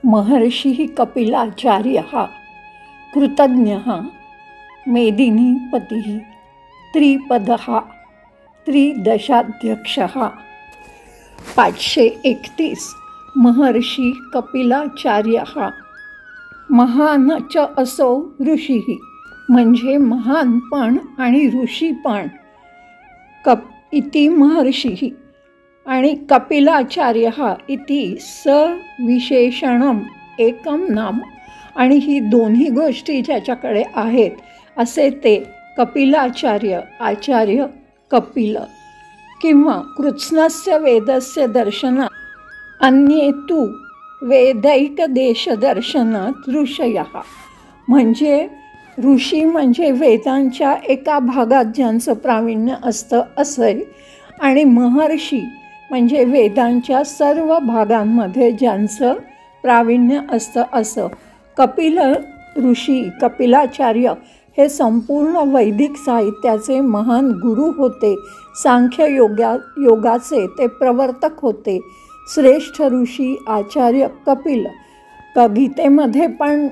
महर्षिः कपिलाचार्यः कृतज्ञः मेदिनीपतिः त्रिपदः त्रिदशाध्यक्षः। 531 महर्षी कपिलाचार्यः महान च असो ऋषीः म्हणजे महानपण आणि ऋषीपण। इति महर्षिः आणि कपिलाचार्यः इति सविशेषणम एकम नाम। आणि ही दोन्ही गोष्टी ज्याच्याकडे आहेत असे ते कपिलाचार्य, आचार्य कपिल। किंवा कृत्स्नस्य वेदस्य दर्शनात् अन्ये तु वेदैकदेशदर्शनात् ऋषयः म्हणजे ऋषी म्हणजे वेदांच्या एका भागात ज्यांचं प्रावीण्य असतं असे, आणि महर्षी म्हणजे वेदांच्या सर्व भागांमध्ये ज्यांचं प्रावीण्य असतं असं। कपिल ऋषी कपिलाचार्य हे संपूर्ण वैदिक साहित्याचे महान गुरु होते। सांख्य योगाचे ते प्रवर्तक होते। श्रेष्ठ ऋषी आचार्य कपिल। गीतेमध्ये पण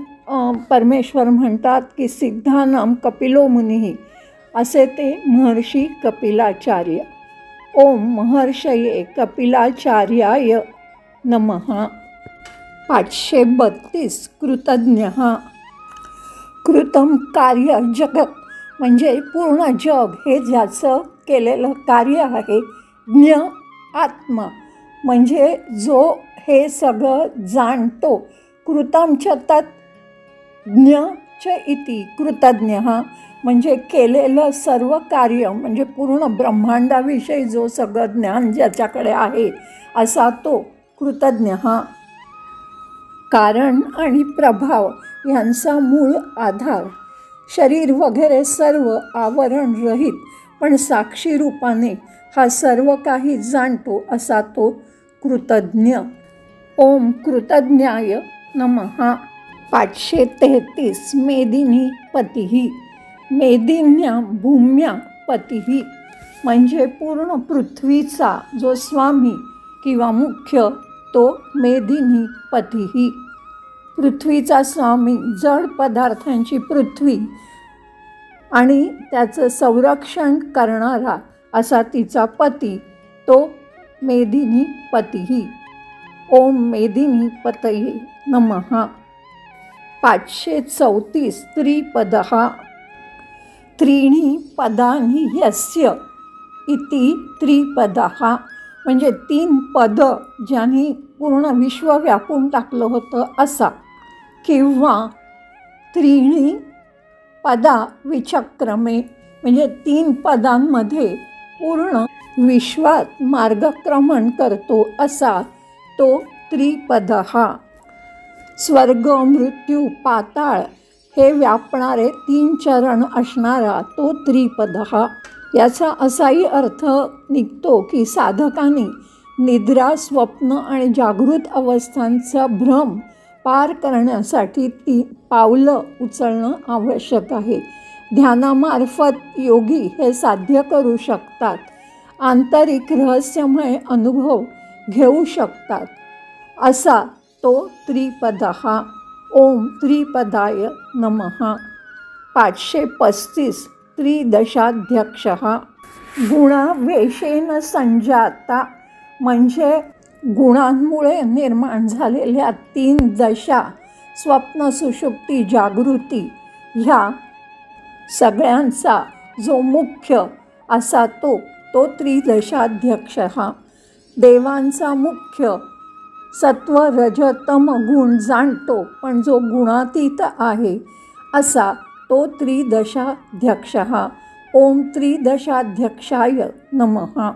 परमेश्वर म्हणतात की सिद्धानाम कपिलो मुनिः असे ते महर्षी कपिलाचार्य। ओम महर्षये कपिलाचार्याय नमः। 532 कृतज्ञः कृतम कार्य जगत म्हणजे पूर्ण जग हे ज्याचं केलेलं कार्य आहे। ज्ञ आत्मा म्हणजे जो हे सगळं जाणतो। कृतम च तत् ज्ञ च इति कृतज्ञः म्हणजे केलेलं सर्व कार्य म्हणजे पूर्ण ब्रह्मांडाविषयी जो सगळं ज्ञान ज्याच्याकडे आहे असा तो कृतज्ञ। कारण आणि प्रभाव यांचा मूळ आधार, शरीर वगैरे सर्व आवरण रहित पण साक्षी रूपाने हा सर्व काही जाणतो असा तो कृतज्ञ। ओम कृतज्ञाय नमः। 533 मेदिनीपतिः मेदिन्या भूम्या पतिः म्हणजे पूर्ण पृथ्वीचा जो स्वामी किंवा मुख्य तो मेदिनीपतिः। पृथ्वीचा स्वामी जड पदार्थांची पृथ्वी आणि त्याचं संरक्षण करणारा असा तिचा पती तो मेदिनीपतिः। ओम मेदिनीपतये नमः। 534 त्रिपदः त्रीणि पदानि यस्य इति त्रिपदः म्हणजे 3 पद ज्यांनी पूर्ण विश्व व्यापून टाकलं होतं असा। किंवा त्रीणि पदा विचक्रमे म्हणजे 3 पदांमध्ये पूर्ण विश्वात मार्गक्रमण करतो असा तो त्रिपदः। स्वर्ग मृत्यू पाताळ हे व्यापणारे 3 चरण असणारा तो त्रिपदः। याचा असाही अर्थ निघतो की साधकांनी निद्रा स्वप्न आणि जागृत अवस्थांचा भ्रम पार करण्यासाठी 3 पावलं उचलणं आवश्यक आहे। ध्यानामार्फत योगी हे साध्य करू शकतात। आंतरिक रहस्यमय अनुभव घेऊ शकतात असा तो त्रिपदः। ओम त्रिपदाय नमः। 535 त्रिदशाध्यक्षः गुणावेशेन संजाता म्हणजे गुणांमुळे निर्माण झालेल्या 3 दशा स्वप्न सुषुप्ती जागृती ह्या सगळ्यांचा जो मुख्य असा तो त्रिदशाध्यक्षः। देवांचा मुख्य सत्व रज तम गुण जाणतो पण जो गुणातीत आहे असा तो त्रिदशाध्यक्षः। ओम त्रिदशाध्यक्षाय नमः।